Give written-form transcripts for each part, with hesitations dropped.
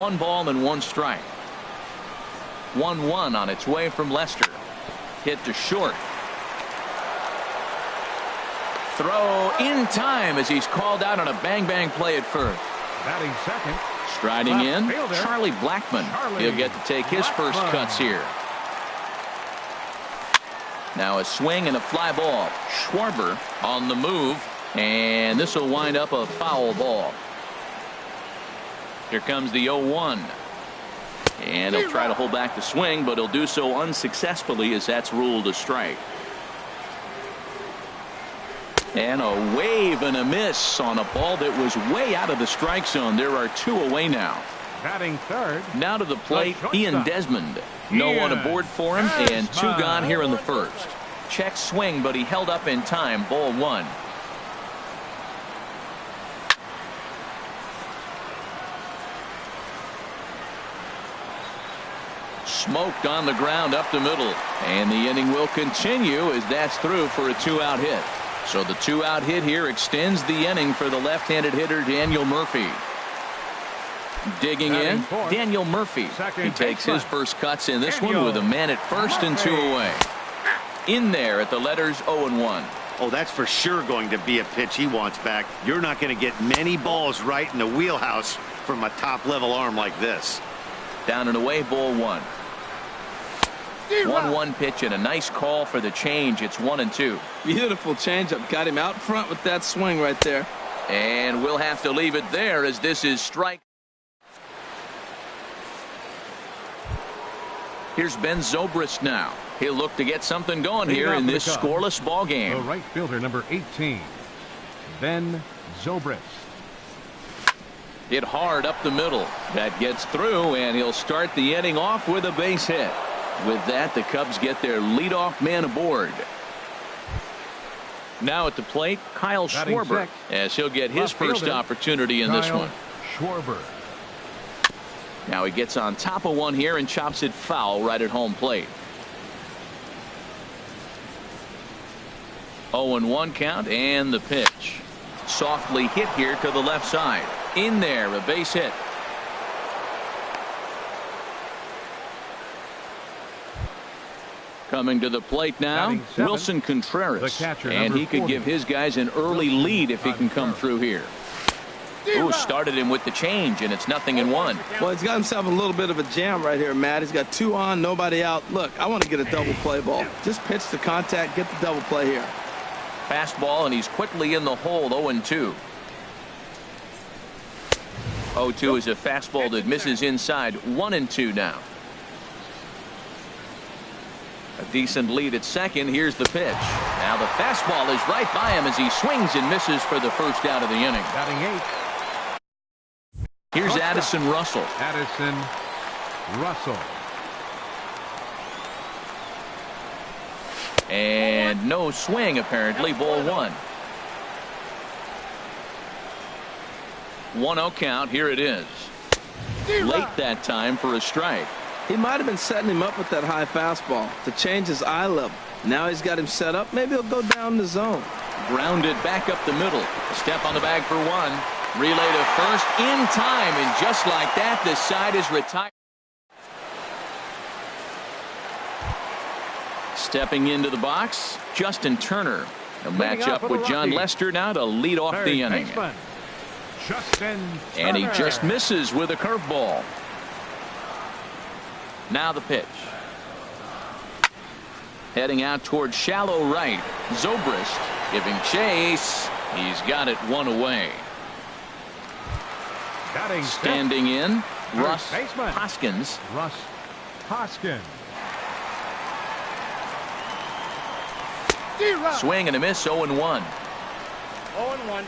1 ball and 1 strike. 1-1 on its way from Lester. Hit to short. Throw in time as he's called out on a bang-bang play at first. Batting second. Striding in, Charlie Blackmon. He'll get to take his first cuts here. Now a swing and a fly ball. Schwarber on the move, and this will wind up a foul ball. Here comes the 0-1. And he'll try to hold back the swing, but he'll do so unsuccessfully as that's ruled a strike. And a wave and a miss on a ball that was way out of the strike zone. There are 2 away now. Batting third. Now to the plate, Ian Desmond. No one aboard for him, and 2 gone here in the first. Check swing, but he held up in time. Ball 1. Smoked on the ground up the middle, and the inning will continue as that's through for a 2-out hit. So the 2-out hit here extends the inning for the left-handed hitter Daniel Murphy. Digging in, Daniel Murphy. He takes his first cuts in this one with a man at first and 2 away. In there at the letters 0-1. Oh, that's for sure going to be a pitch he wants back. You're not going to get many balls right in the wheelhouse from a top-level arm like this. Down and away, ball 1. 1-1 pitch and a nice call for the change. It's 1-2. Beautiful changeup. Got him out front with that swing right there. And we'll have to leave it there as this is strike. Here's Ben Zobrist now. He'll look to get something going here in this scoreless ball game. The right fielder, number 18, Ben Zobrist. Hit hard up the middle. That gets through, and he'll start the inning off with a base hit. With that, the Cubs get their leadoff man aboard. Now at the plate, Kyle Schwarber, as he'll get his first opportunity in this one. Schwarber. Now he gets on top of one here and chops it foul right at home plate. 0-1 count, and the pitch. Softly hit here to the left side. In there, a base hit. Coming to the plate now, Wilson Contreras, and he could give his guys an early lead if he can come through here. Ooh, started him with the change, and it's 0-1. Well, he's got himself a little bit of a jam right here, Matt. He's got 2 on, nobody out. Look, I want to get a double play ball. Just pitch the contact, get the double play here. Fastball, and he's quickly in the hole. 0-2. 0-2 is a fastball that misses inside. 1-2 now. A decent lead at second. Here's the pitch. Now the fastball is right by him as he swings and misses for the first out of the inning. Batting 8. Here's Addison Russell. Addison Russell. And no swing apparently. Ball 1. 1-0 count. Here it is. Late that time for a strike. He might have been setting him up with that high fastball to change his eye level. Now he's got him set up. Maybe he'll go down the zone. Grounded back up the middle. A step on the bag for 1. Relay to first in time, and just like that, this side is retired. Stepping into the box, Justin Turner. A match up with John Lester now to lead off the inning. And he just misses with a curveball. Now the pitch. Heading out towards shallow right. Zobrist giving chase. He's got it 1 away. Standing in, Russ Hoskins. Russ Hoskins. Swing and a miss. 0-1. 0-1.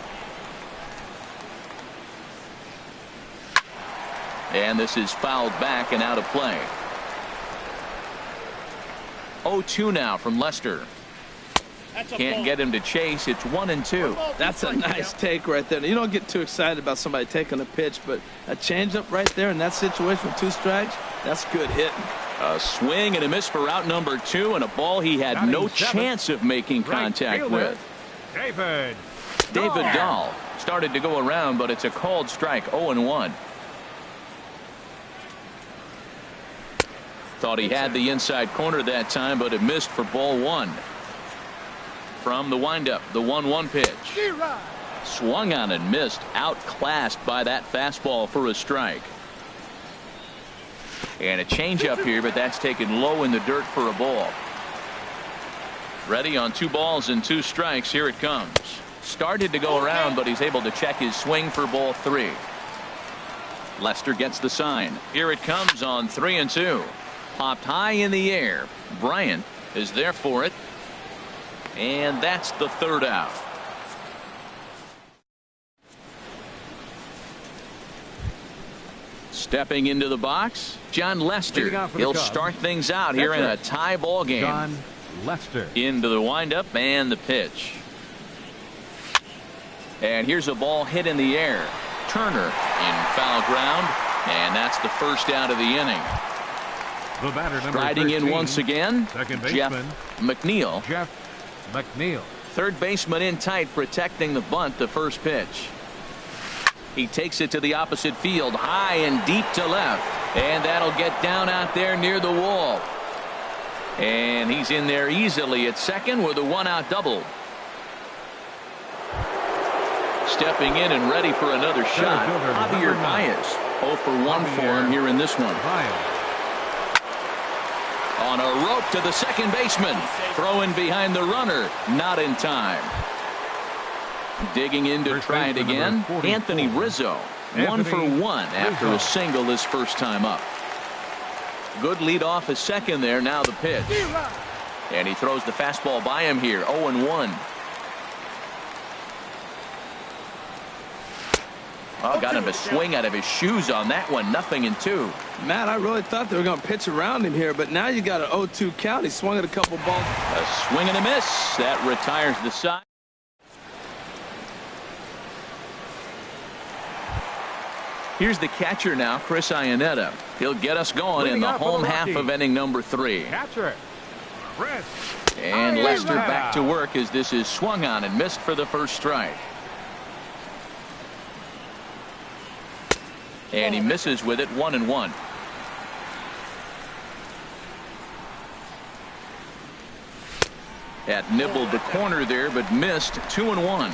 And this is fouled back and out of play. 0-2 now from Lester. Can't get him to chase. It's 1-2. That's a nice take right there. You don't get too excited about somebody taking a pitch, but a changeup right there in that situation with 2 strikes, that's good hitting. A swing and a miss for out number 2, and a ball he had no chance of making contact with. David Dahl started to go around, but it's a called strike. 0-1. Thought he had the inside corner that time, but it missed for ball one. From the windup, the 1-1 pitch. Swung on and missed, outclassed by that fastball for a strike. And a changeup here, but that's taken low in the dirt for a ball. Ready on 2 balls and 2 strikes. Here it comes. Started to go around, but he's able to check his swing for ball 3. Lester gets the sign. Here it comes on 3-2. Popped high in the air. Bryant is there for it. And that's the 3rd out. Stepping into the box, John Lester. He'll start things out here in a tie ball game. John Lester. Into the windup and the pitch. And here's a ball hit in the air. Turner in foul ground, and that's the 1st out of the inning. The batter, number Riding 13, in once again, second Jeff baseman, McNeil. Jeff McNeil. 3rd baseman in tight, protecting the bunt. The first pitch. He takes it to the opposite field, high and deep to left, and that'll get down out there near the wall. And he's in there easily at second with a 1-out double. Stepping in and ready for another shot, Javier Baez. 0 for 1 for him here in this one. On a rope to the second baseman. Throwing behind the runner. Not in time. Digging in to try it again. Anthony Rizzo. 1 for 1 after a single his first time up. Good lead off his second there. Now the pitch. And he throws the fastball by him here. 0-1. Oh, got him a swing out of his shoes on that one. 0-2. Matt, I really thought they were going to pitch around him here, but now you got an 0-2 count. He swung at a couple balls. A swing and a miss. That retires the side. Here's the catcher now, Chris Iannetta. He'll get us going in the home half of inning number 3. Catcher, Chris. And Lester back to work as this is swung on and missed for the first strike. And he misses with it. 1-1. That nibbled the corner there, but missed. 2-1.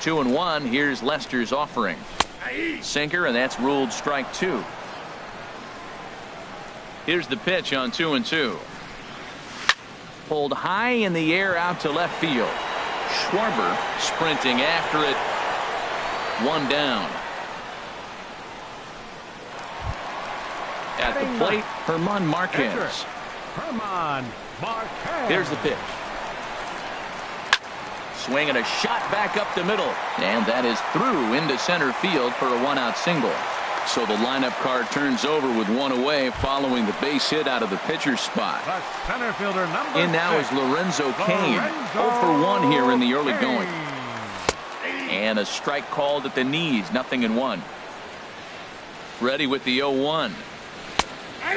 2-1. Here's Lester's offering. Sinker, and that's ruled strike 2. Here's the pitch on 2-2. Pulled high in the air out to left field. Schwarber sprinting after it. 1 down. At the plate, Herman Marquez. Herman Marquez. Here's the pitch. Swing and a shot back up the middle. And that is through into center field for a 1-out single. So the lineup card turns over with 1 away following the base hit out of the pitcher's spot. The center fielder number In now 6, is Lorenzo Cain. 0 for 1 here in the early going. And a strike called at the knees. 0-1. Ready with the 0-1.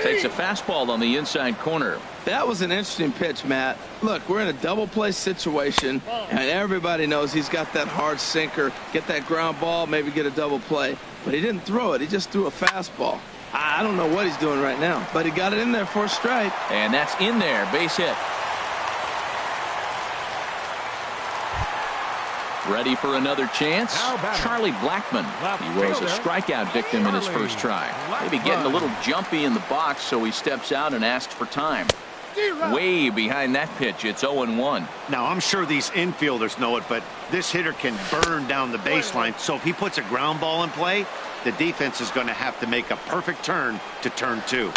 Takes a fastball on the inside corner. That was an interesting pitch, Matt. Look, we're in a double play situation, and everybody knows he's got that hard sinker. Get that ground ball, maybe get a double play. But he didn't throw it. He just threw a fastball. I don't know what he's doing right now, but he got it in there for a strike. And that's in there. Base hit. Ready for another chance. Charlie Blackmon. He was a strikeout victim in his first try. Maybe getting a little jumpy in the box, so he steps out and asks for time. Way behind that pitch. It's 0-1. Now, I'm sure these infielders know it, but this hitter can burn down the baseline. So if he puts a ground ball in play, the defense is going to have to make a perfect turn to turn 2.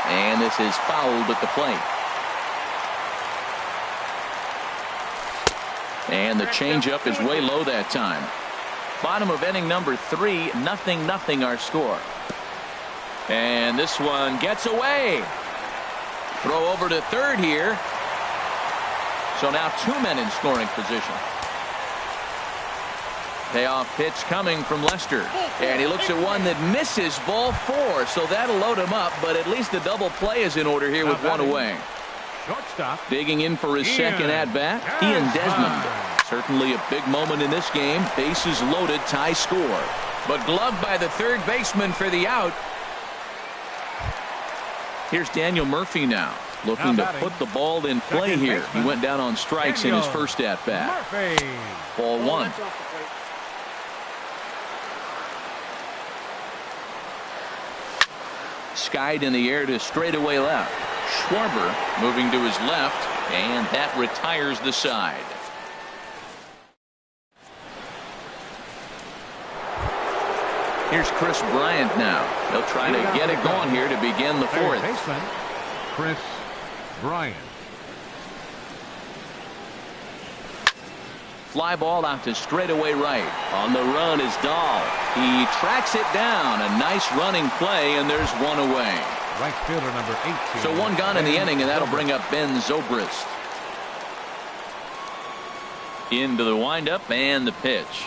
And this is fouled at the plate. And the changeup is way low that time. Bottom of inning number 3, 0-0 our score. And this one gets away. Throw over to third here. So now 2 men in scoring position. Payoff pitch coming from Lester. And he looks at one that misses, ball 4. So that'll load him up, but at least the double play is in order here with 1 away. Shortstop. Digging in for his second at-bat, Ian Desmond. Certainly a big moment in this game. Bases loaded, tie score. but gloved by the third baseman for the out. Here's Daniel Murphy now, looking to put the ball in play here. He went down on strikes in his first at-bat. Ball one. Skied in the air to straightaway left. Schwarber moving to his left, and that retires the side. Here's Chris Bryant now. He'll try to get it going here to begin the fourth. Chris Bryant. Fly ball out to straightaway right. On the run is Dahl. He tracks it down. A nice running play, and there's one away. Right fielder number 18. So one gone in the inning, and that'll bring up Ben Zobrist. Into the windup and the pitch.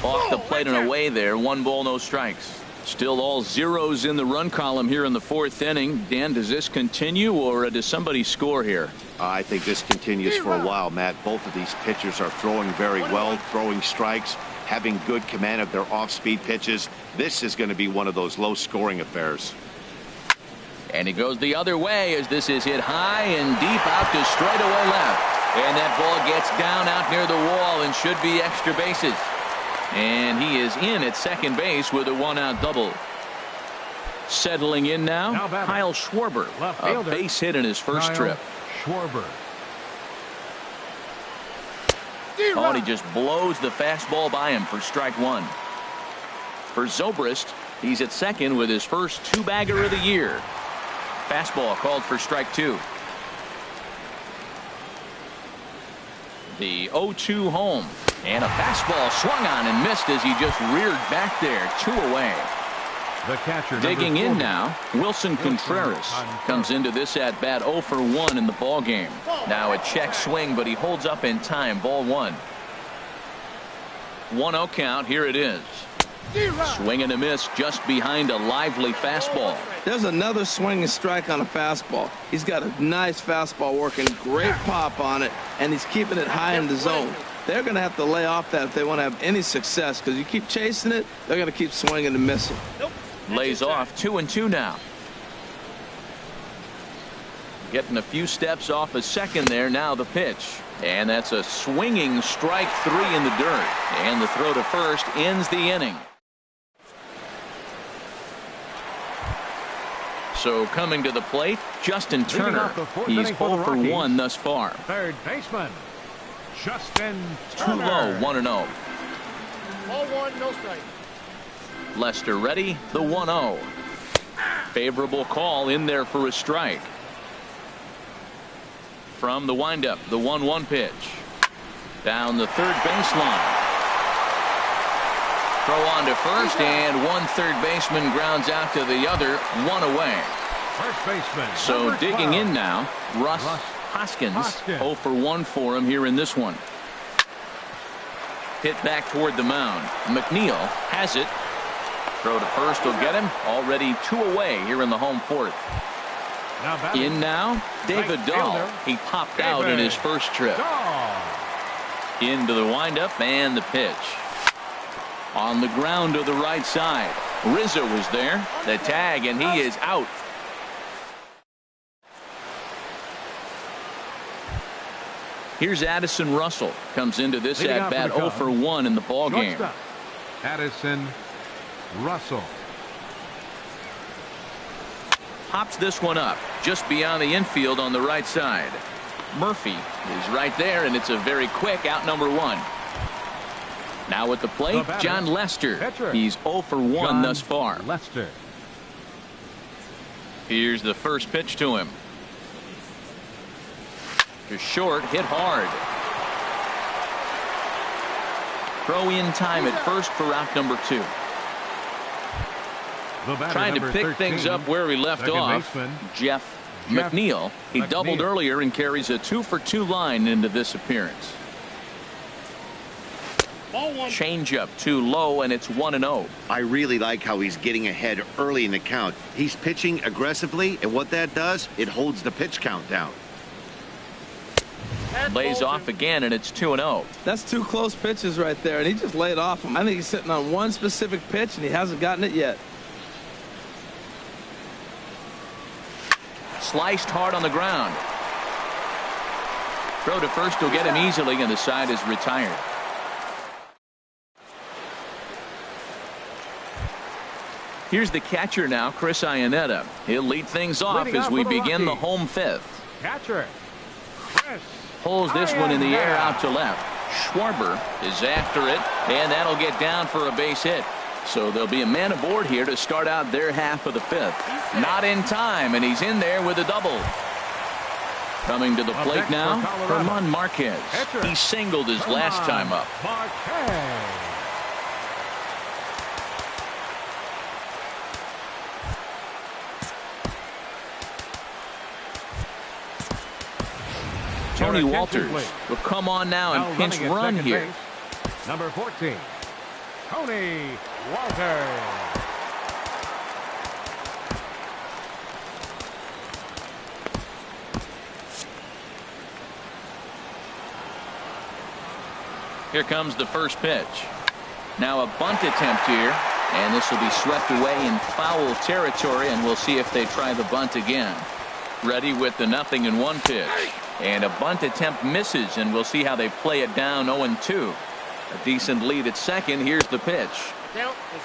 Off the plate and away there. 1 ball, no strikes. Still all zeros in the run column here in the fourth inning. Dan, does this continue, or does somebody score here? I think this continues for a while, Matt. Both of these pitchers are throwing very well, throwing strikes, having good command of their off-speed pitches. This is going to be one of those low-scoring affairs. And it goes the other way as this is hit high and deep out to straightaway left. And that ball gets down out near the wall and should be extra bases. And he is in at second base with a 1-out double. Settling in now Kyle Schwarber, a base hit in his first trip. Schwarber. Oh, and he just blows the fastball by him for strike one. For Zobrist, he's at second with his first 2-bagger of the year. Fastball called for strike two. The 0-2 home. And a fastball swung on and missed as he just reared back there. 2 away. The catcher digging in now, Wilson Contreras comes into this at bat 0 for 1 in the ball game. Now a check swing, but he holds up in time. Ball one. 1-0 count. Here it is. Swing and a miss just behind a lively fastball. There's another swinging strike on a fastball. He's got a nice fastball working, great pop on it, and he's keeping it high in the zone. They're going to have to lay off that if they want to have any success, because you keep chasing it, they're going to keep swinging and missing. Lays off 2-2 now. Getting a few steps off a second there. Now the pitch. And that's a swinging strike 3 in the dirt. And the throw to first ends the inning. So coming to the plate, Justin Turner. He's 0 for 1 thus far. Third baseman, Justin Turner. Too low, 1-0. Ball one, no strike. Lester ready, the 1-0. Favorable call in there for a strike. From the windup, the 1-1 pitch. Down the third baseline. Throw on to first, and one third baseman grounds out to the other. 1 away. First baseman. So digging in now, Russ Hoskins. 0 for 1 for him here in this one. Hit back toward the mound. McNeil has it. Throw to first will get him. Already 2 away here in the home fourth. In now, David Dahl. He popped out in his first trip. Into the windup and the pitch. On the ground to the right side. Rizzo was there. The tag, and he is out. Here's Addison Russell. Comes into this at bat 0 for 1 in the ball game. Addison Russell. Pops this one up just beyond the infield on the right side. Murphy is right there, and it's a very quick out number 1. Now at the plate, John Lester. He's 0 for 1 thus far. Lester. Here's the first pitch to him. To short, hit hard. Throw in time at first for out number 2. Trying to pick 13, things up where we left off. Baseman, Jeff McNeil. He doubled earlier and carries a 2 for 2 line into this appearance. Changeup too low, and it's 1-0. I really like how he's getting ahead early in the count. He's pitching aggressively, and what that does, it holds the pitch count down. Lays off again, and it's 2-0. That's two close pitches right there, and he just laid off him. I think he's sitting on one specific pitch, and he hasn't gotten it yet. Sliced hard on the ground. Throw to first will get him easily, and the side is retired. Here's the catcher now, Chris Iannetta. He'll lead things off as we begin the home fifth. Catcher, Chris. Pulls this one in the air out to left. Schwarber is after it, and that'll get down for a base hit. So there'll be a man aboard here to start out their half of the fifth. Not in time, and he's in there with a double. Coming to the plate now, Herman Marquez. He singled his last time up. Tony Walters will come on now and pinch run here. Number 14, Tony Walters. Here comes the first pitch. Now a bunt attempt here, and this will be swept away in foul territory, and we'll see if they try the bunt again. Ready with the 0-1 pitch. And a bunt attempt misses, and we'll see how they play it down 0-2. A decent lead at second. Here's the pitch.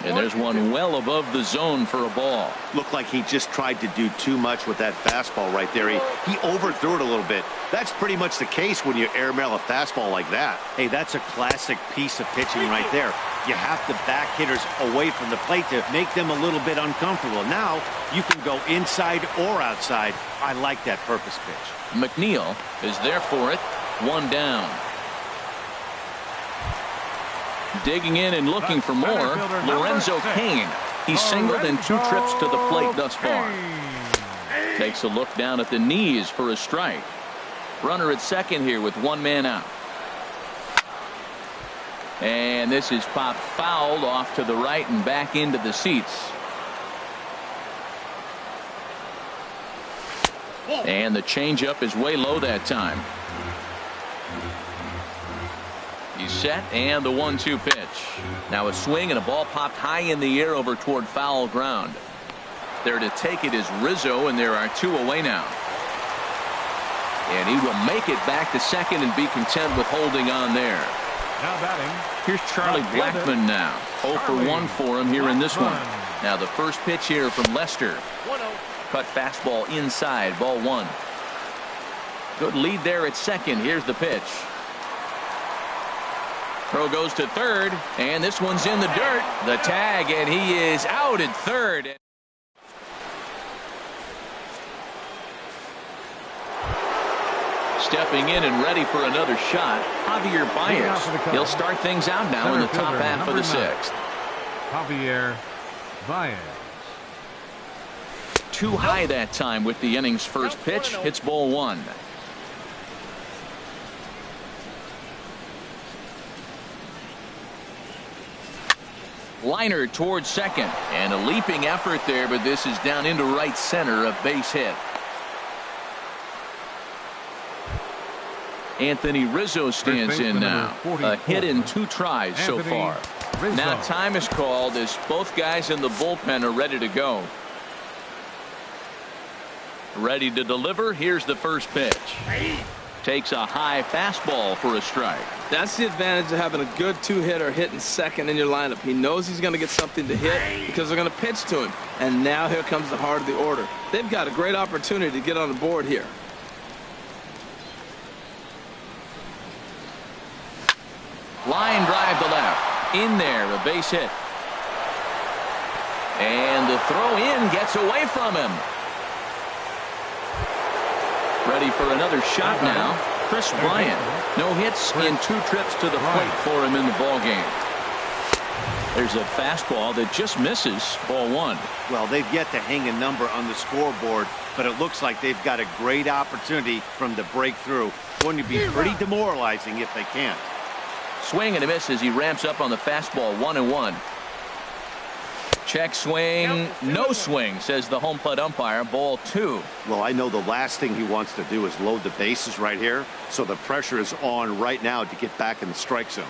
And there's one well above the zone for a ball. Looked like he just tried to do too much with that fastball right there. He overthrew it a little bit. That's pretty much the case when you airmail a fastball like that. Hey, that's a classic piece of pitching right there. You have to back hitters away from the plate to make them a little bit uncomfortable. Now you can go inside or outside. I like that purpose pitch. McNeil is there for it. One down. Digging in and looking for more, Lorenzo Cain. He's singled in 2 trips to the plate thus far. Takes a look down at the knees for a strike. Runner at second here with 1 man out. And this is popped fouled off to the right and back into the seats. And the changeup is way low that time. He's set, and the 1-2 pitch. Now a swing and a ball popped high in the air over toward foul ground. There to take it is Rizzo, and there are 2 away now. And he will make it back to second and be content with holding on there. Now batting. Here's Charlie Blackmon now. 0 for 1 for him here in this one. Now the first pitch here from Lester. Cut fastball inside, ball 1. Good lead there at second. Here's the pitch. Throw goes to third, and this one's in the dirt. The tag, and he is out at third. Stepping in and ready for another shot, Javier Baez. He'll start things out now in the top half of the 6th. Javier Baez. Too high that time with the inning's first pitch. Hits ball 1. Liner towards second, and a leaping effort there, but this is down into right center, a base hit. Anthony Rizzo stands in now. A hit in 2 tries so far. Now time is called as both guys in the bullpen are ready to go. Ready to deliver. Here's the first pitch. Takes a high fastball for a strike. That's the advantage of having a good 2-hitter hitting second in your lineup. He knows he's going to get something to hit because they're going to pitch to him. And now here comes the heart of the order. They've got a great opportunity to get on the board here. Line drive to left. In there, a base hit. And the throw in gets away from him. Ready for another shot now. Chris Bryant. No hits in 2 trips to the plate for him in the ball game. There's a fastball that just misses, ball 1. Well, they've yet to hang a number on the scoreboard, but it looks like they've got a great opportunity from the breakthrough. Going to be pretty demoralizing if they can't. Swing and a miss as he ramps up on the fastball. 1-1. Check swing, no swing, says the home plate umpire. Ball 2. Well, I know the last thing he wants to do is load the bases right here, so the pressure is on right now to get back in the strike zone.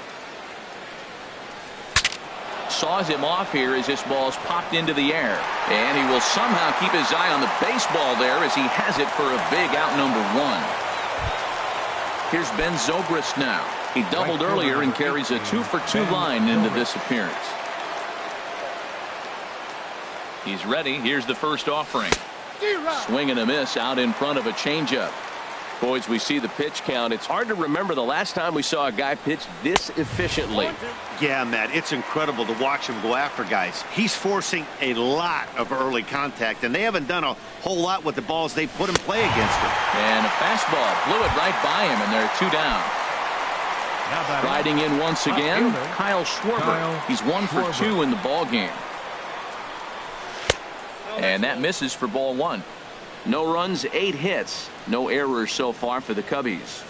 Saws him off here as this ball's popped into the air. And he will somehow keep his eye on the baseball there as he has it for a big out number 1. Here's Ben Zobrist now. He doubled earlier and carries a 2-for-2 line into this appearance. He's ready. Here's the first offering. Swing and a miss out in front of a changeup. Boys, we see the pitch count. It's hard to remember the last time we saw a guy pitch this efficiently. Yeah, Matt, it's incredible to watch him go after guys. He's forcing a lot of early contact, and they haven't done a whole lot with the balls they put in play against him. And a fastball blew it right by him, and they're 2 down. Riding in once again, Kyle Schwarber. He's 1 for 2 in the ball game. And that misses for ball 1. No runs, 8 hits. No errors so far for the Cubbies.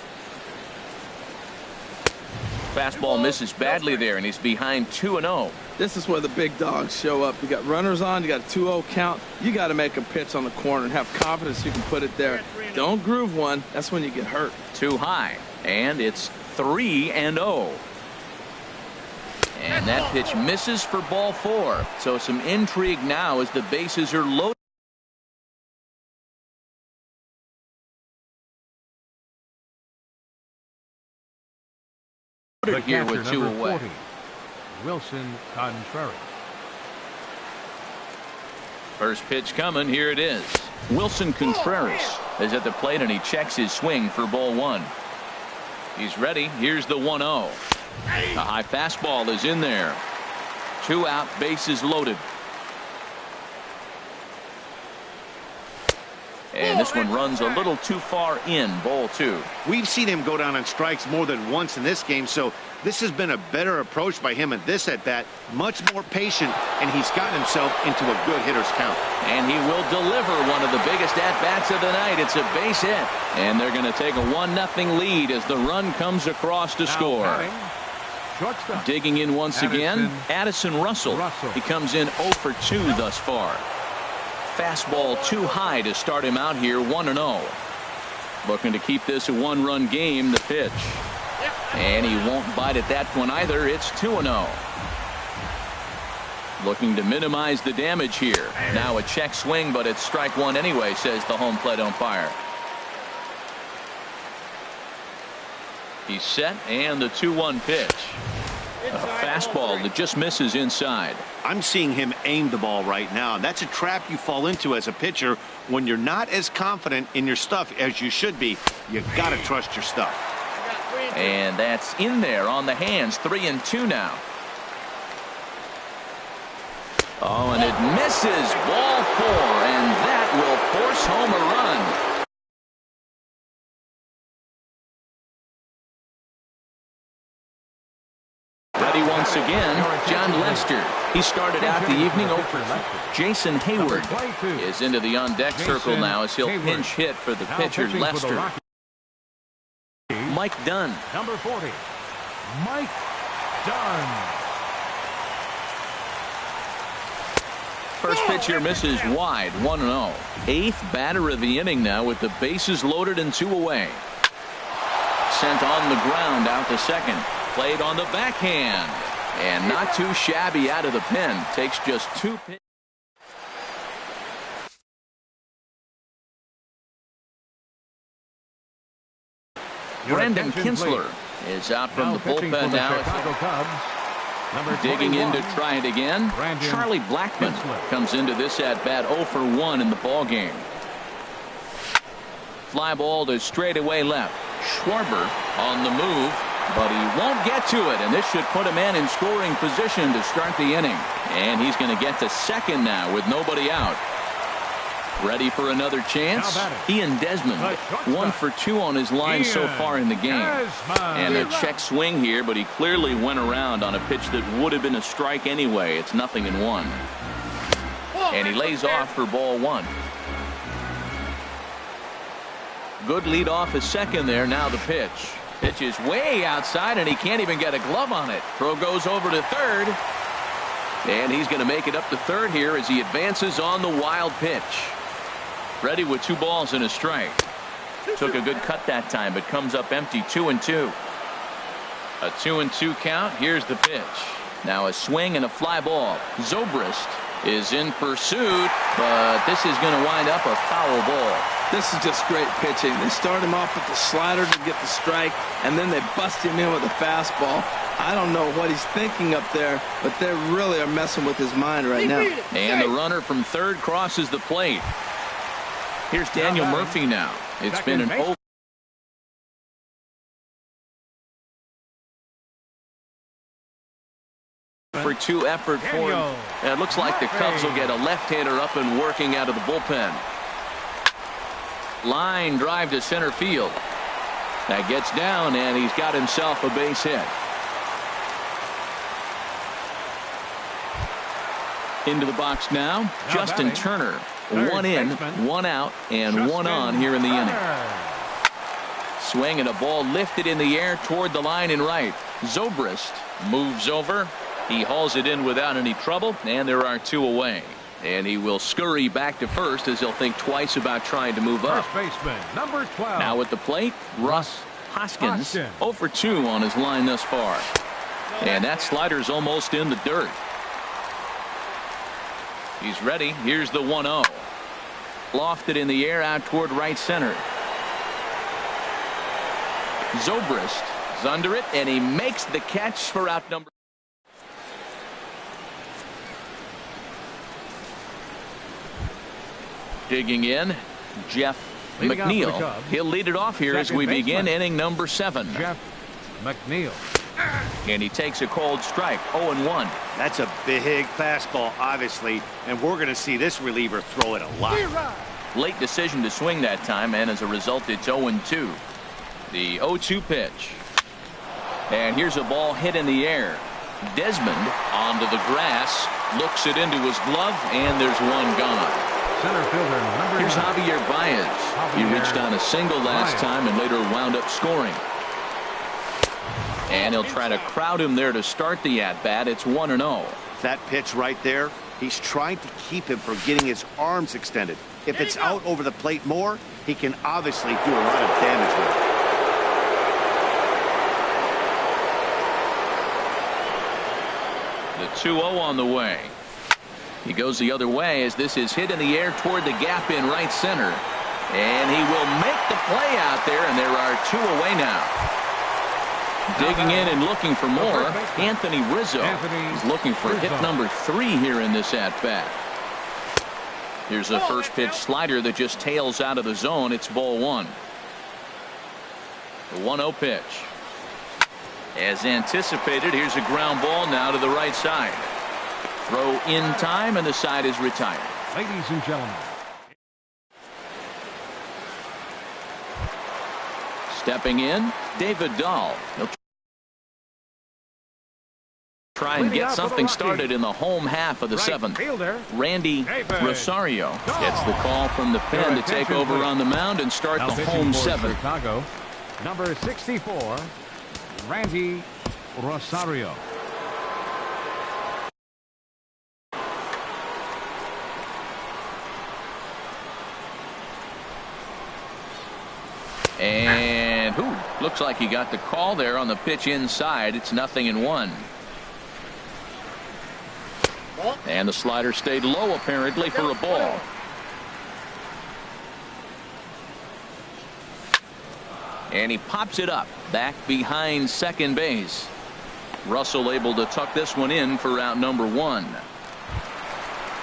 Fastball misses badly there, and he's behind 2-0. This is where the big dogs show up. You got runners on, you got a 2-0 count. You got to make a pitch on the corner and have confidence you can put it there. Don't groove one. That's when you get hurt. Too high, and it's 3-0. And that pitch misses for ball 4. So some intrigue now as the bases are loaded. Here with 2 away. 40, Wilson Contreras. First pitch coming. Here it is. Wilson Contreras is at the plate, and he checks his swing for ball 1. He's ready. Here's the 1-0. A high fastball is in there. 2 out, bases loaded. And this one runs a little too far in. Ball 2. We've seen him go down on strikes more than once in this game, so this has been a better approach by him at this at-bat. Much more patient, and he's gotten himself into a good hitter's count. And he will deliver one of the biggest at-bats of the night. It's a base hit. And they're going to take a 1-0 lead as the run comes across to score. Digging in once again, Addison Russell. He comes in 0 for 2 thus far. Fastball too high to start him out here. 1-0. Looking to keep this a 1-run game. The pitch. And he won't bite at that one either. It's 2-0. Looking to minimize the damage here. Now a check swing, but it's strike 1 anyway, says the home plate umpire. He's set, and the 2-1 pitch. A fastball that just misses inside. I'm seeing him aim the ball right now. That's a trap you fall into as a pitcher when you're not as confident in your stuff as you should be. You got to trust your stuff. And that's in there on the hands. 3-2 now. Oh, and it misses. Ball 4, and that will force home a run. Ready once again, John Lester. He started out the evening over. Jason Hayward is into the on-deck circle now as he'll pinch hit for the pitcher, Lester. Mike Dunn. Number 40, Mike Dunn. First pitch here misses wide. 1-0. 8th batter of the inning now with the bases loaded and 2 away. Sent on the ground out to second. Played on the backhand. And not too shabby out of the pen. Takes just 2 pitches. Brandon Kinsler is out from the bullpen now. Digging in to try it again. Charlie Blackmon comes into this at-bat 0 for 1 in the ball game. Fly ball to straightaway left. Schwarber on the move, but he won't get to it, and this should put a man in scoring position to start the inning. And he's going to get to second now with nobody out. Ready for another chance? Ian Desmond, 1 for 2 on his line so far in the game. And a check swing here, but he clearly went around on a pitch that would have been a strike anyway. It's 0-1. And he lays off for ball 1. Good lead off his second there. Now the pitch. Pitch is way outside, and he can't even get a glove on it. Throw goes over to third. And he's going to make it up to third here as he advances on the wild pitch. Ready with 2 balls and a strike. Took a good cut that time, but comes up empty. 2-2. A 2-2 count. Here's the pitch. Now a swing and a fly ball. Zobrist is in pursuit, but this is going to wind up a foul ball. This is just great pitching. They start him off with the slider to get the strike, and then they bust him in with a fastball. I don't know what he's thinking up there, but they really are messing with his mind right now. And the runner from third crosses the plate. Here's Daniel Murphy now. It's been an for 2 effort for him. And it looks like the Cubs will get a left-hander up and working out of the bullpen. Line drive to center field. That gets down, and he's got himself a base hit. Into the box now, Justin Turner. 1 in, 1 out, and 1 on here in the inning. Swing and a ball lifted in the air toward the line and right. Zobrist moves over. He hauls it in without any trouble, and there are 2 away. And he will scurry back to first as he'll think twice about trying to move up. First baseman, number 12. Now at the plate, Russ Hoskins. 0 for 2 on his line thus far. And that slider's almost in the dirt. He's ready. Here's the 1-0. Lofted in the air out toward right center. Zobrist is under it, and he makes the catch for out number. Digging in, Jeff McNeil. He'll lead it off here as we begin inning number 7. Jeff McNeil. And he takes a cold strike. 0-1. That's a big fastball, obviously, and we're going to see this reliever throw it a lot. Late decision to swing that time, and as a result, it's 0-2. The 0-2 pitch. And here's a ball hit in the air. Desmond onto the grass, looks it into his glove, and there's 1 gone. Center fielder number 9. Here's Javier Baez. He reached on a single last time and later wound up scoring. And he'll try to crowd him there to start the at-bat. It's 1-0. That pitch right there, he's trying to keep him from getting his arms extended. If it's out over the plate more, he can obviously do a lot of damage with it. The 2-0 on the way. He goes the other way as this is hit in the air toward the gap in right center. And he will make the play out there, and there are 2 away now. Digging in and looking for more, Anthony Rizzo is looking for hit number 3 here in this at-bat. Here's a first pitch slider that just tails out of the zone. It's ball 1. The 1-0 pitch. As anticipated, here's a ground ball now to the right side. Throw in time, and the side is retired. Ladies and gentlemen. Stepping in, David Dahl. He'll try and get something started in the home half of the 7th. Randy Rosario gets the call from the pen to take over on the mound and start the home 7th. Chicago, number 64, Randy Rosario. And looks like he got the call there on the pitch inside. It's 0-1. And the slider stayed low apparently for a ball. And he pops it up back behind second base. Russell able to tuck this one in for out number 1.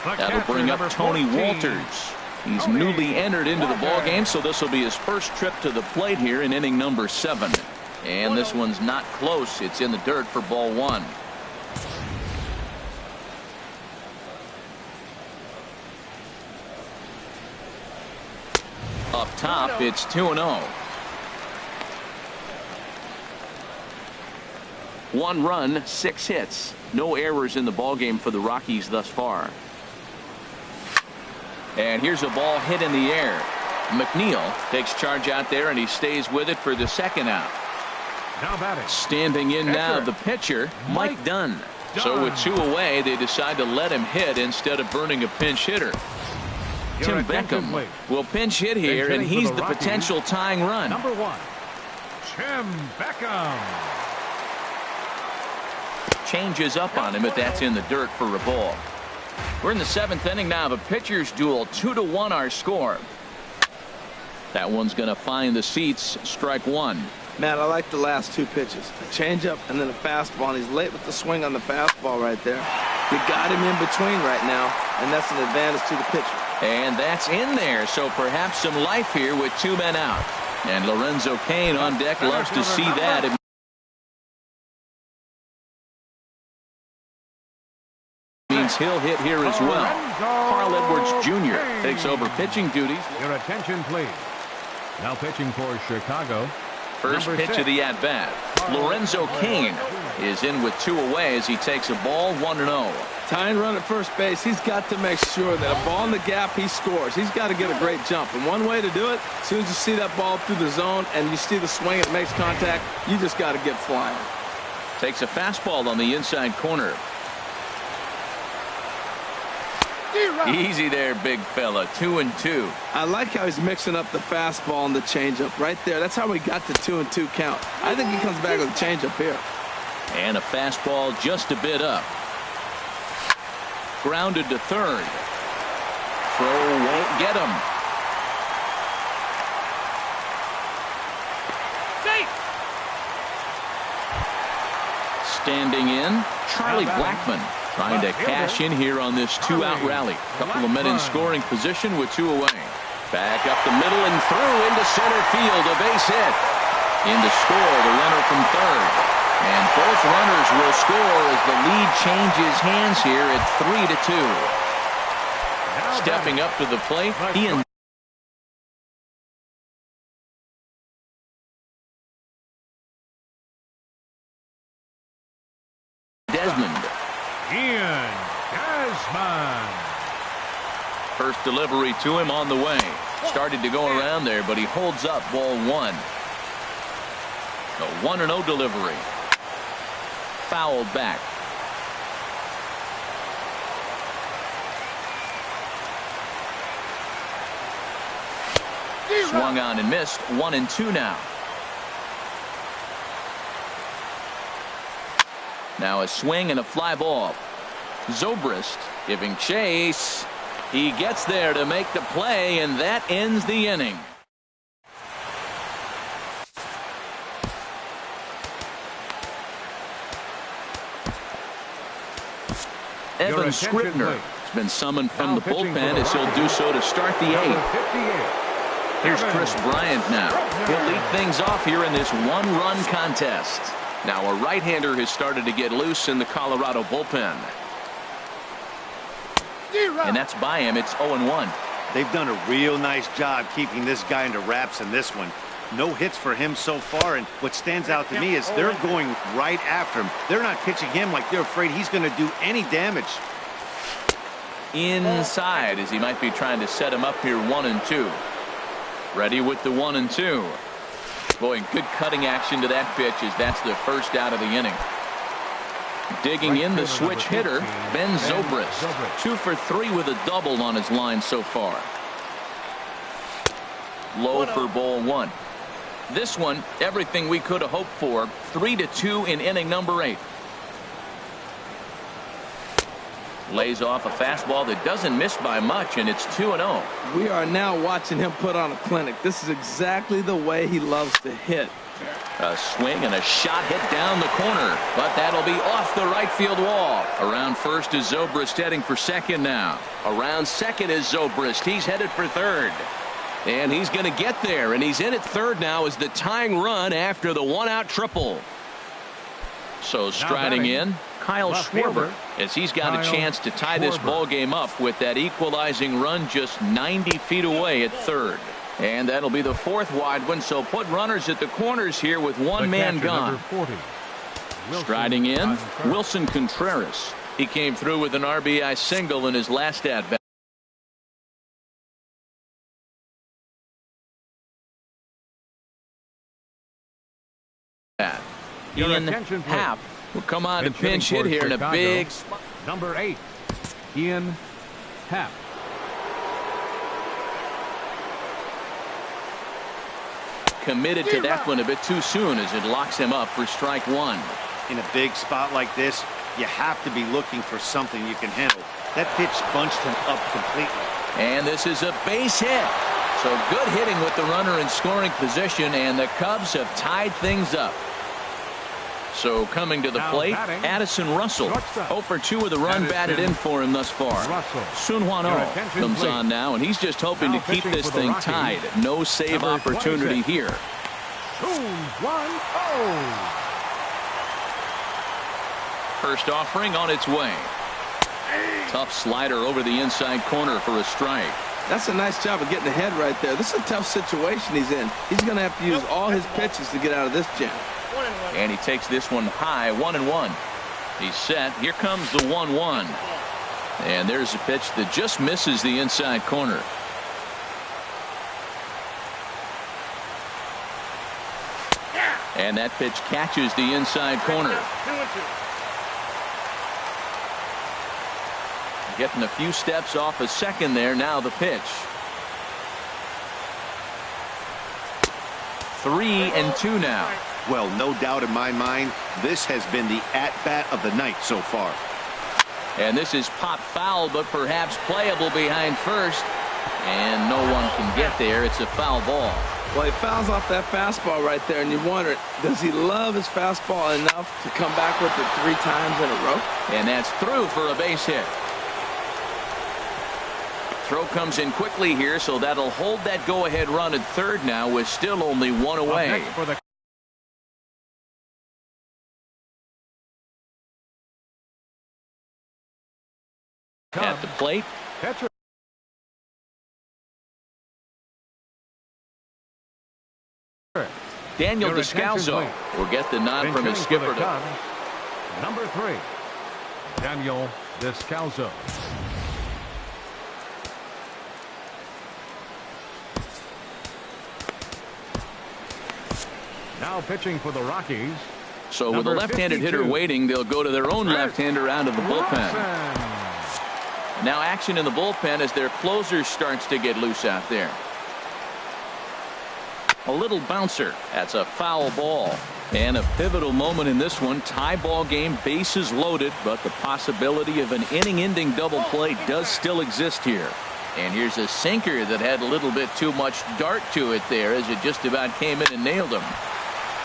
That'll bring up Tony Walters. He's newly entered into the ball game, so this will be his first trip to the plate here in inning number 7. And this one's not close. It's in the dirt for ball 1. Up top, it's 2-0. 1 run, 6 hits. No errors in the ball game for the Rockies thus far. And here's a ball hit in the air. McNeil takes charge out there, and he stays with it for the 2nd out. Now batting. Standing in now, the pitcher, Mike Dunn. So with 2 away, they decide to let him hit instead of burning a pinch hitter. Tim Beckham will pinch hit here, and he's the potential tying run. Number 1, Tim Beckham. Changes up on him, but that's in the dirt for a ball. We're in the 7th inning now of a pitcher's duel. 2-1 our score. That one's going to find the seats. Strike 1. Matt, I like the last 2 pitches. A changeup and then a fastball, and he's late with the swing on the fastball right there. You got him in between right now, and that's an advantage to the pitcher. And that's in there, so perhaps some life here with 2 men out. And Lorenzo Cain on deck loves to see that. It means he'll hit here as well. Carl Edwards Jr. takes over pitching duties. Your attention, please. Now pitching for Chicago. First pitch of the at-bat. Lorenzo Cain is in with 2 away as he takes a ball 1-0. Tying run at first base, he's got to make sure that a ball in the gap, he scores. He's got to get a great jump. And one way to do it, as soon as you see that ball through the zone and you see the swing and it makes contact, you just got to get flying. Takes a fastball on the inside corner. Easy there, big fella. 2-2. I like how he's mixing up the fastball and the changeup right there. That's how we got the 2-2 count. I think he comes back with a changeup here. And a fastball just a bit up. Grounded to third. Throw won't get him. Safe. Standing in, Charlie Blackmon. Trying to cash in here on this 2-out rally. Couple of men in scoring position with 2 away. Back up the middle and through into center field. A base hit. In to score the runner from third. And both runners will score as the lead changes hands here at 3-2. Stepping up to the plate, he and Desmond. Ian Desmond. First delivery to him on the way. Started to go around there, but he holds up ball 1. A 1-0 delivery. Fouled back. Swung on and missed. 1-2 now. Now a swing and a fly ball. Zobrist giving chase. He gets there to make the play, and that ends the inning. Evan Scribner has been summoned from the bullpen as he'll do so to start the 8th. Here's Chris Bryant now. He'll lead things off here in this 1-run contest. Now a right-hander has started to get loose in the Colorado bullpen. And that's by him. It's 0-1. They've done a real nice job keeping this guy under wraps in this one. No hits for him so far, and what stands out to me is they're going right after him. They're not pitching him like they're afraid he's going to do any damage. Inside as he might be trying to set him up here. 1-2. Ready with the 1-2. Boy, good cutting action to that pitch as that's the first out of the inning. Digging in the switch hitter, Ben Zobrist. 2 for 3 with a double on his line so far. Low for ball 1. This one, everything we could have hoped for. 3-2 in inning number 8. Lays off a fastball that doesn't miss by much, and it's 2-0. We are now watching him put on a clinic. This is exactly the way he loves to hit. A swing and a shot hit down the corner, but that'll be off the right field wall. Around first is Zobrist, heading for second now. Around second is Zobrist. He's headed for third. And he's going to get there, and he's in at third now as the tying run after the 1-out triple. So striding in, Kyle Schwarber, as he's got a chance to tie this ball game up with that equalizing run just 90 feet away at third. And that'll be the 4th wide one, so put runners at the corners here with one man gone. Striding in, Wilson Contreras. He came through with an RBI single in his last at-bat. Ian Happ Will come on to pinch hit here in a big spot. Number 8, Ian Happ. Committed to that one a bit too soon as it locks him up for strike one. In a big spot like this, you have to be looking for something you can handle. That pitch bunched him up completely. And this is a base hit. So good hitting with the runner in scoring position, and the Cubs have tied things up. So coming to the plate, Addison Russell. 0 for 2 with a run batted in for him thus far. Sun Hwan Oh comes on now, and he's just hoping to keep this thing tied. No save opportunity here. Sun Hwan Oh. First offering on its way. Tough slider over the inside corner for a strike. That's a nice job of getting ahead right there. This is a tough situation he's in. He's going to have to use all his pitches to get out of this jam. And he takes this one high, 1-1. He's set. Here comes the 1-1. And there's a pitch that just misses the inside corner. And that pitch catches the inside corner. Getting a few steps off a second there. Now the pitch. 3-2 now. Well, no doubt in my mind, this has been the at-bat of the night so far. And this is pop foul, but perhaps playable behind first. And no one can get there. It's a foul ball. Well, he fouls off that fastball right there, and you wonder, does he love his fastball enough to come back with it 3 times in a row? And that's through for a base hit. Throw comes in quickly here, so that'll hold that go-ahead run at third now with still only 1 away. At the plate. Daniel Descalso will get the nod from his skipper. Number 3, Daniel Descalso. Now pitching for the Rockies. So with a left-handed hitter waiting, they'll go to their own left-hander out of the bullpen. Now action in the bullpen as their closer starts to get loose out there. A little bouncer. That's a foul ball. And a pivotal moment in this one. Tie ball game, bases loaded, but the possibility of an inning-ending double play does still exist here. And here's a sinker that had a little bit too much dart to it there as it just about came in and nailed him.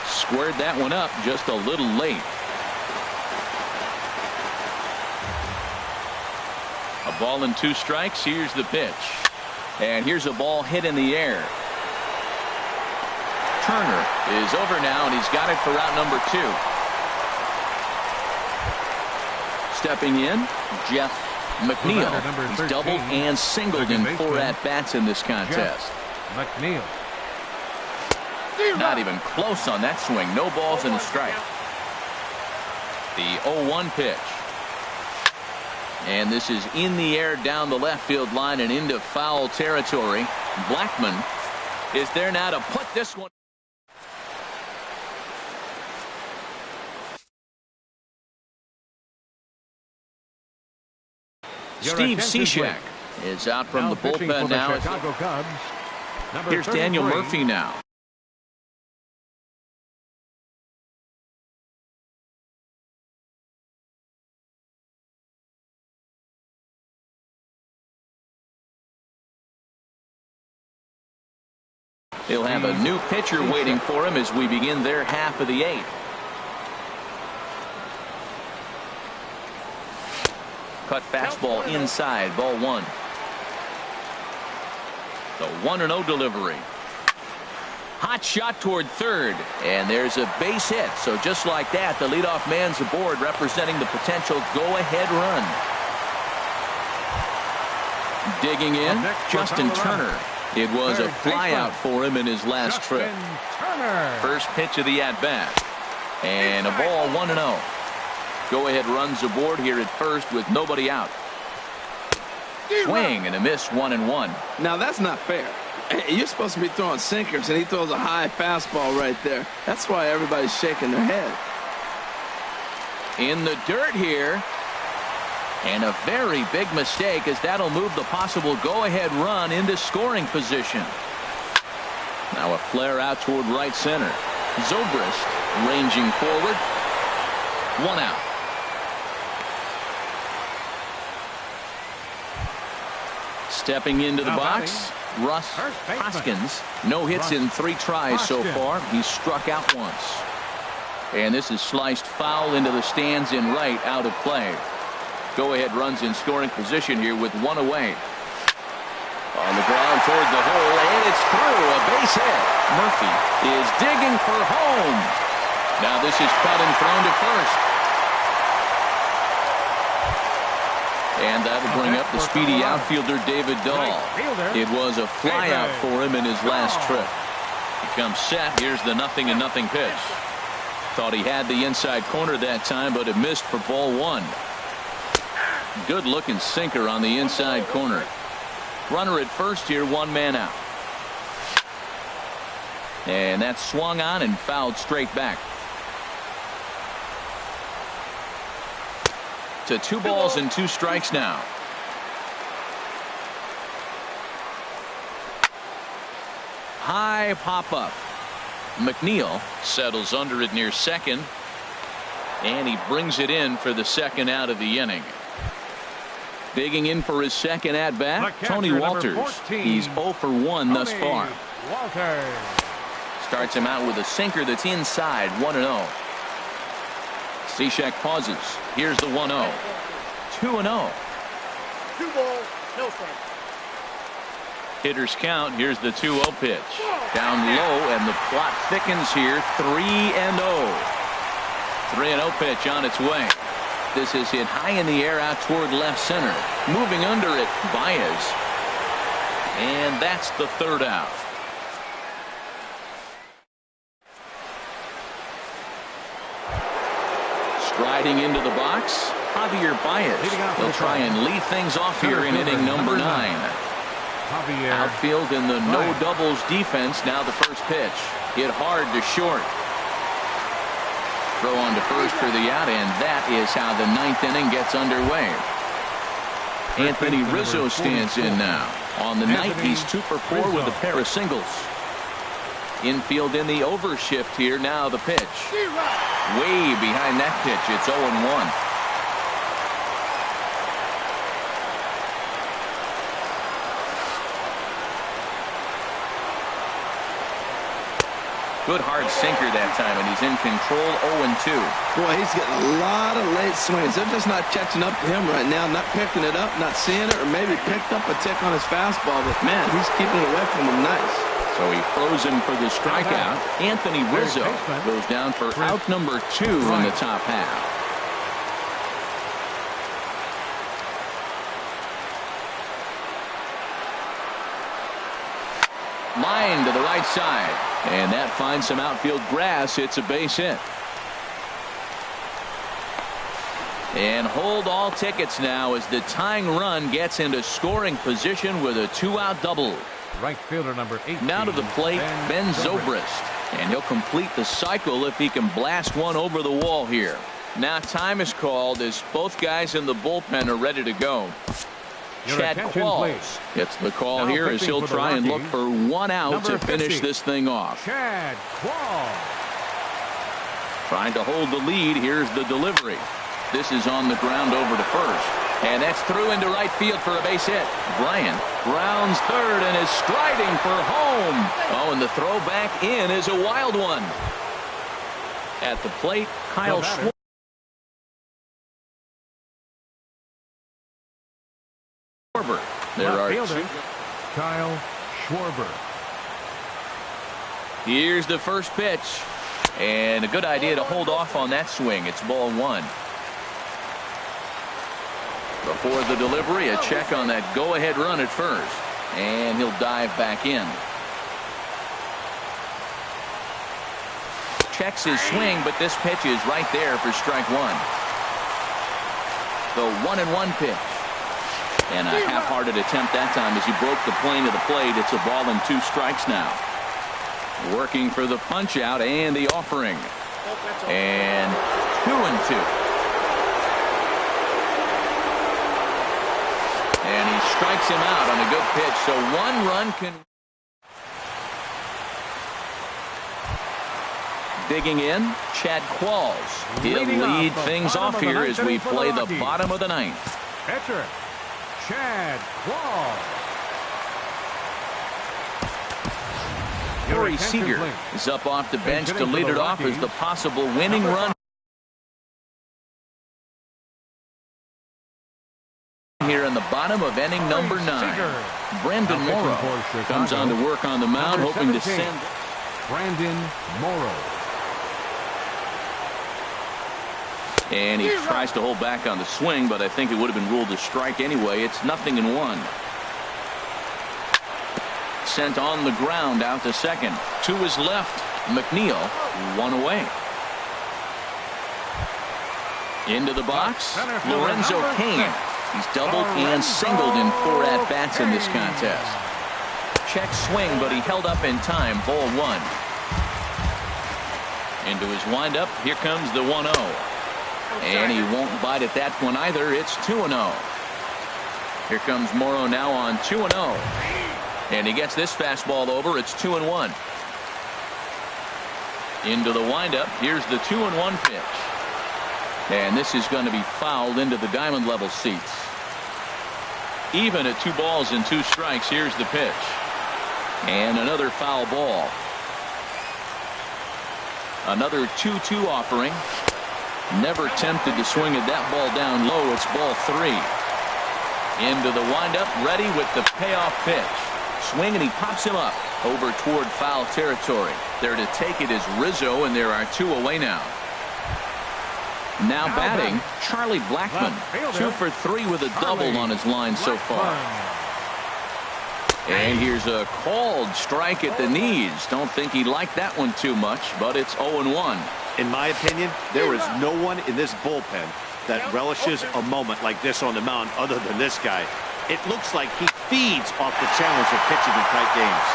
Squared that one up just a little late. A ball and 2 strikes. Here's the pitch. And here's a ball hit in the air. Turner is over now, and he's got it for out number 2. Stepping in, Jeff McNeil. He's doubled and singled in 4 at-bats in this contest. McNeil. Not even close on that swing. No balls and a strike. The 0-1 pitch. And this is in the air down the left field line and into foul territory. Blackman is there now to put this one. Steve Cishek is out from the bullpen now. Here's Daniel Murphy now. He'll have a new pitcher waiting for him as we begin their half of the 8th. Cut fastball inside, ball 1. The 1-0 delivery. Hot shot toward third, and there's a base hit. So just like that, the leadoff man's aboard, representing the potential go-ahead run. Digging in, Justin Turner. It was a flyout for him in his last trip. First pitch of the at-bat. And a ball, 1-0. Go-ahead runs aboard here at first with nobody out. Swing and a miss, 1-1. Now that's not fair. You're supposed to be throwing sinkers, and he throws a high fastball right there. That's why everybody's shaking their head. in the dirt here. And a very big mistake, as that'll move the possible go-ahead run into scoring position. Now a flare out toward right center. Zobrist ranging forward. 1 out. Stepping into the box, Russ Hoskins. No hits in 3 tries so far. He's struck out once. And this is sliced foul into the stands in right, out of play. Go-ahead runs in scoring position here with 1 away. On the ground toward the hole, and it's through. A base hit. Murphy is digging for home. Now this is cut and thrown to first. And that'll bring up the speedy outfielder David Dahl. It was a flyout for him in his last trip. He comes set. Here's the 0-0 pitch. Thought he had the inside corner that time, but it missed for ball 1. Good looking sinker on the inside corner. Runner at first here, 1 man out. And that's swung on and fouled straight back. To 2 balls and 2 strikes now. High pop up. McNeil settles under it near second. And he brings it in for the 2nd out of the inning. Digging in for his 2nd at bat, Tony Walters. He's 0 for 1 thus far. Starts him out with a sinker that's inside, 1-0. Cishek pauses. Here's the 1-0. 2-0. 2 balls, no strikes. Hitters count. Here's the 2-0 pitch. Down low, and the plot thickens here. 3-0. 3-0 pitch on its way. This is hit high in the air out toward left center. Moving under it, Baez. And that's the 3rd out. Striding into the box, Javier Baez. He'll try and lead things off here in inning number 9. Outfield in the no doubles defense. Now the first pitch. Hit hard to short. Throw on to first for the out, and that is how the 9th inning gets underway. Anthony Rizzo stands in now. On the night, he's 2 for 4 with a pair of singles. Infield in the overshift here. Now the pitch. Way behind that pitch. It's 0-1. Good hard sinker that time, and he's in control. 0-2. Boy, he's getting a lot of late swings. They're just not catching up to him right now, not picking it up, not seeing it, or maybe picked up a tick on his fastball. But man, he's keeping it away from him nice. So he throws him for the strikeout. Anthony Rizzo goes down for out number 2 in the top half. Line to the right side, and that finds some outfield grass. It's a base hit. And hold all tickets now as the tying run gets into scoring position with a 2-out double. Right fielder number 18. Now to the plate, Ben Zobrist, and he'll complete the cycle if he can blast one over the wall here. Now time is called as both guys in the bullpen are ready to go. Chad Qualls gets the call here as he'll try and look for 1 out to finish this thing off. Chad Qualls. Trying to hold the lead. Here's the delivery. This is on the ground over to first. And that's through into right field for a base hit. Bryant grounds third and is striding for home. Oh, and the throw back in is a wild one. At the plate, Kyle Schwarber. There are 2. Kyle Schwarber. Here's the first pitch. And a good idea to hold off on that swing. It's ball 1. Before the delivery, a check on that go-ahead run at first. And he'll dive back in. Checks his swing, but this pitch is right there for strike 1. The 1-1 pitch. And a half-hearted attempt that time as he broke the plane of the plate. It's a ball and 2 strikes now. Working for the punch out and the offering. And 2-2. strikes him out on a good pitch. So 1 run can... Digging in, Chad Qualls. He'll lead things off here as we play the bottom of the 9th. Pitcher, Chad Qualls. Corey Seager is up off the bench to lead it off as the possible winning run here in the bottom of inning number 9. Brandon Morrow comes on to work on the mound, hoping to send... Brandon Morrow. And he tries to hold back on the swing, but I think it would have been ruled a strike anyway. It's 0-1. Sent on the ground out to second. To his left, McNeil, 1 away. Into the box, Lorenzo Cain. He's doubled and singled in 4 at-bats in this contest. Check swing, but he held up in time. Ball 1. Into his windup, here comes the 1-0. And he won't bite at that one either. It's 2-0. Here comes Morrow now on 2-0. And he gets this fastball over. It's 2-1. Into the windup. Here's the 2-1 pitch. And this is going to be fouled into the diamond level seats. Even at 2 balls and 2 strikes. Here's the pitch. And another foul ball. Another 2-2 offering. Never tempted to swing at that ball down low. It's ball 3. Into the windup, ready with the payoff pitch. Swing, and he pops him up over toward foul territory. There to take it is Rizzo, and there are 2 away now. Now batting, Charlie Blackmon. 2 for 3 with a double on his line so far. And here's a called strike at the knees. Don't think he liked that one too much, but it's 0-1. In my opinion, there is no one in this bullpen that relishes a moment like this on the mound other than this guy. It looks like he feeds off the challenge of pitching in tight games.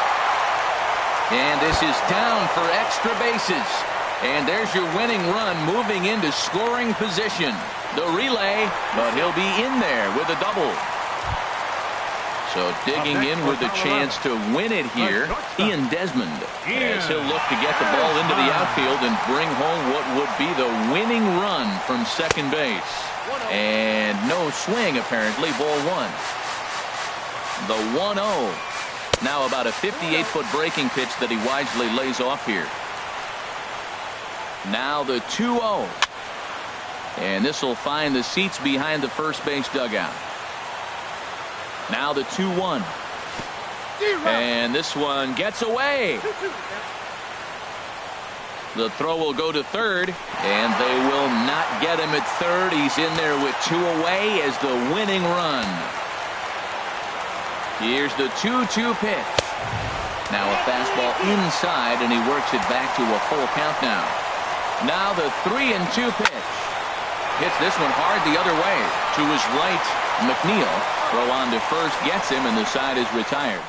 And this is down for extra bases. And there's your winning run moving into scoring position. The relay, but he'll be in there with a double. So digging in with a chance to win it here, Ian Desmond, as he'll look to get the ball into the outfield and bring home what would be the winning run from second base. And no swing, apparently, ball 1. The 1-0. Now about a 58-foot breaking pitch that he wisely lays off here. Now the 2-0. And this will find the seats behind the first base dugout. Now the 2-1. And this one gets away. The throw will go to third, and they will not get him at third. He's in there with 2 away as the winning run. Here's the 2-2 pitch. Now a fastball inside, and he works it back to a full count now. Now the 3-2 pitch. Hits this one hard the other way. To his right, McNeil. Throw on to first, gets him, and the side is retired.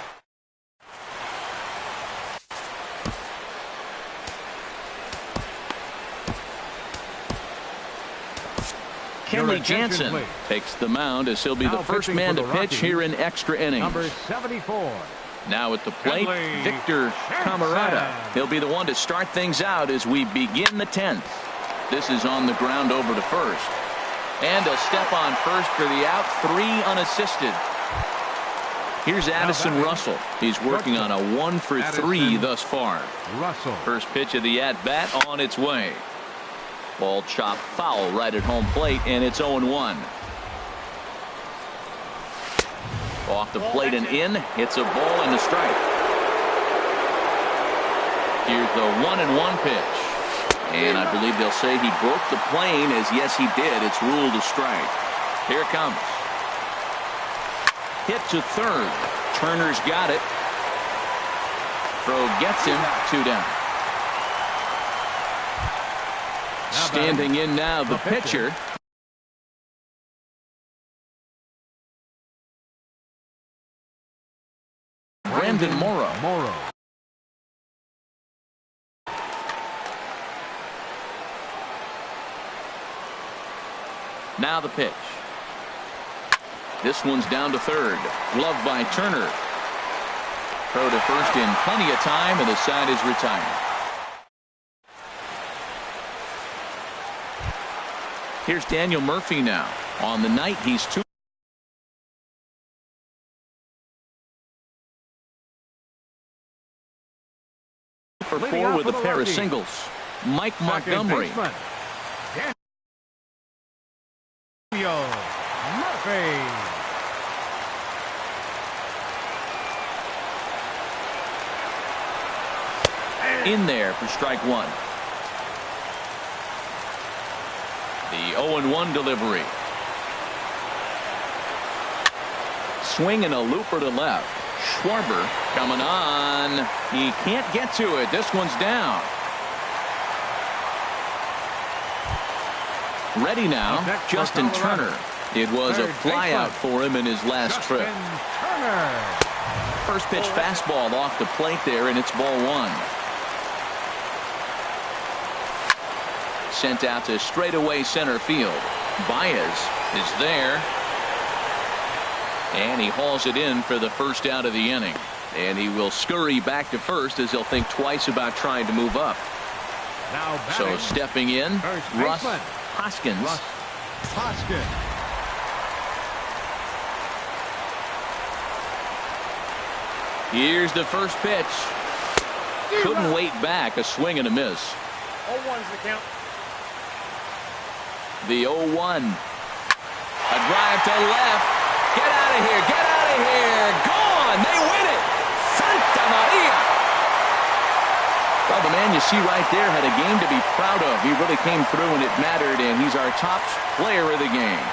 Kenley Jansen takes the mound as he'll be the first man to pitch here in extra innings. Number 74. Now at the plate, Victor Camarada. He'll be the one to start things out as we begin the 10th. This is on the ground over to first. And a step on first for the out, 3 unassisted. Here's Addison Russell. He's working on a 1 for 3 thus far. Russell. First pitch of the at-bat on its way. Ball chopped foul right at home plate, and it's 0-1. Off the plate and in. It's a ball and a strike. Here's the 1-1 pitch. And I believe they'll say he broke the plane, as yes he did. It's ruled a strike. Here it comes. Hit to third. Turner's got it. Throw gets him. 2 down. Standing in now, the pitcher. Brandon Morrow. Now the pitch. This one's down to third. Gloved by Turner. Throw to first in plenty of time, and the side is retired. Here's Daniel Murphy now. On the night, he's 2 for 4 with a pair of singles. Mike Montgomery. Daniel Murphy. In there for strike 1. The 0-1 delivery. Swing and a looper to left. Schwarber coming on. He can't get to it. This one's down. Ready now, Justin Turner. It was a flyout for him in his last trip. First pitch fastball off the plate there, and it's ball 1. Sent out to straightaway center field. Baez is there. And he hauls it in for the first out of the inning. And he will scurry back to first as he'll think twice about trying to move up. So stepping in, Russ Hoskins. Here's the first pitch. Couldn't wait back. A swing and a miss. 0-1's the count. The 0-1. A drive to left. Get out of here. Get out of here. Gone. They win it. Santa Maria. Well, the man you see right there had a game to be proud of. He really came through and it mattered, and he's our top player of the game.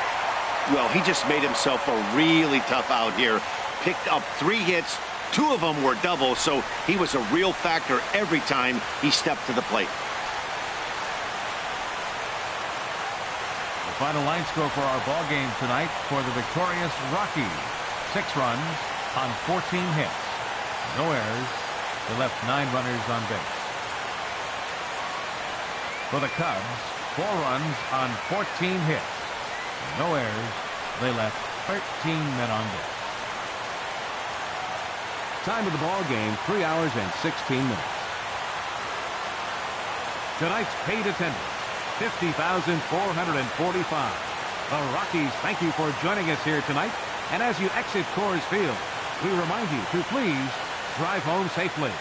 Well, he just made himself a really tough out here. Picked up 3 hits. 2 of them were doubles, so he was a real factor every time he stepped to the plate. The final line score for our ball game tonight for the victorious Rockies: 6 runs on 14 hits. No errors. They left 9 runners on base. For the Cubs, 4 runs on 14 hits. No errors. They left 13 men on base. Time of the ball game, 3 hours and 16 minutes. Tonight's paid attendance, 50,445. The Rockies thank you for joining us here tonight. And as you exit Coors Field, we remind you to please drive home safely.